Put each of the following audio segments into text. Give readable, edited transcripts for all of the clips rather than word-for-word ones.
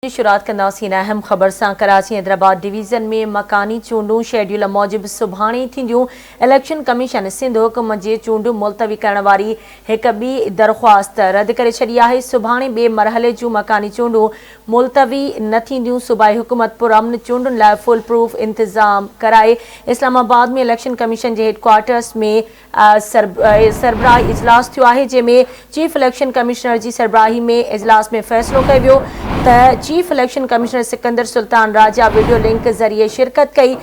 शुरुआत कंदासीं अहम ख़बर सां। कराची हैदराबाद डिवीज़न में मकानी चूंडूं शेड्यूल मूजिब सुभाणे थींदियूं। इलेक्शन कमीशन सिंध हुकूमत जे चूंडूं मुलतवी करण वारी हिक ॿी दरख़्वास्त रद्द करे छॾी आहे। सुभाणे ॿिए मरहले जूं मकानी चूंडूं मुलतवी न थींदियूं। सूबाई हुकूमत पुरअमन चूंडुनि लाइ फुल प्रूफ इंतज़ाम कराए। इस्लामाबाद में इलेक्शन कमीशन जे हेडक्वार्टर्स में सरबराही इजलास थियो आहे, जंहिंमें चीफ इलेक्शन कमिश्नर जी सरबराही में इजलास में फ़ैसिलो कयो वियो त chief election commissioner Sikandar Sultan Raja video link ज़रिए शिरकत कई।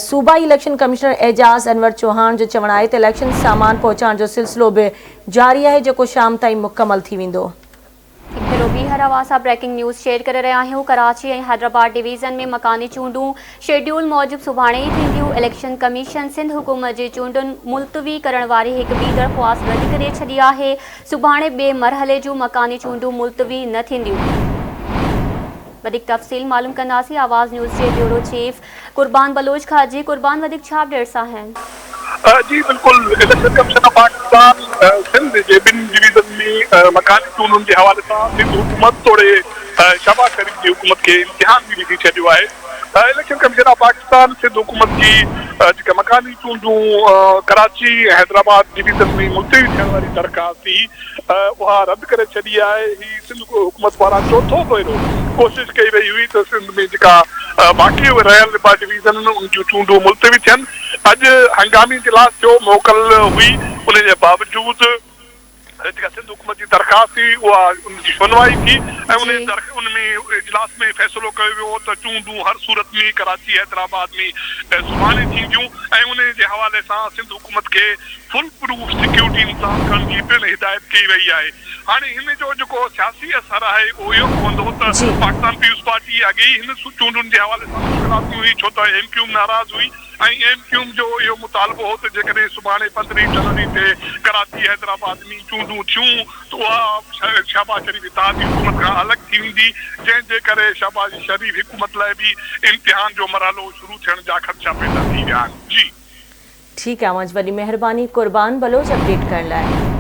सूबाई इलेक्शन कमिश्नर एजाज़ अनवर चौहान जो चवणु आहे त इलेक्शन सामान पहुचाइण जो सिलसिलो बि जारी आहे, जेको शाम ताईं मुकमल थी वेंदो। ब्रेकिंग न्यूज़ शेयर करे रहिया आहियूं। कराची ऐं हैदराबाद डिवीज़न में मकानी चूंडूं शेड्यूल मूजिब सुभाणे ई थींदियूं। इलेक्शन कमीशन सिंध हुकूमत जे चूंडुनि मुलतवी करण वारी हिक ॿी दरख़्वास्त रद्द करे छॾी आहे। सुभाणे ॿिए मरहले जूं मकानी चूंडूं मुलतवी न थींदियूं। वधिक तफ़सील मालूम कंदासीं आवाज़ न्यूज़ जे ब्यूरो चीफ कुर्बान बलोच खां। जी कुर्बान, वधिक छा अपडेट्स आहिनि? जी बिल्कुल, election commission of Pakistan Sindh जे ॿिनि डिवीज़न में मकानी चूंडुनि जे हवाले सां सिंध हुकूमत तोड़े शहबाज शरीफ जी हुकूमत खे इम्तिहान बि विझी छॾियो आहे। Election commission of Pakistan Sindh हुकूमत जी जेका मकानी चूंडूं कराची ऐं हैदराबाद डिवीज़न में मुलतवी थियण वारी दरख़्वास्त हुई, उहा रद्द करे छॾी आहे। ही सिंध हुकूमत पारां चौथो भेरो कोशिशि कई वई हुई त सिंध में जेका बाक़ी रहियल डिवीज़न उन जूं चूंडूं मुलतवी थियनि। अॼु हंगामी इजलास जो मोकल हुई, उन जे बावजूद जेका सिंध हुकूमत जी दरख़्वास्त हुई उहा उनजी सुनवाई थी ऐं उन में इजलास में फ़ैसिलो कयो वियो त चूंडूं हर सूरत में कराची हैदराबाद में सुभाणे थींदियूं ऐं उन जे हवाले सां सिंध हुकूमत खे फुल प्रूफ सिक्योरिटी इंतज़ाम करण जी पिणु हिदायत कई वई आहे। हाणे हिन जो जेको सियासी असर आहे उहो इहो पवंदो त पाकिस्तान पीपुल्स पार्टी अॻे ई हिन चूंडुनि जे हवाले सां मुश्किलातूं हुई, छो त एमक्यूएम नाराज़ हुई ऐं एमक्यूएम जो इहो मुतालबो हो त जेकॾहिं सुभाणे 15 जनवरी ते कराची हैदराबाद में चूंडूं थियूं त उहा शहबाज शरीफ इत्तेहादी हुकूमत खां अलॻि थी वेंदी, जंहिंजे करे शहबाज शरीफ हुकूमत लाइ बि इम्तिहान जो मरहलो शुरू थियण जा ख़दशा पैदा थी विया आहिनि। जी ठीकु आहे, वॾी महिरबानी कुर्बान बलोच अपडेट करण लाइ।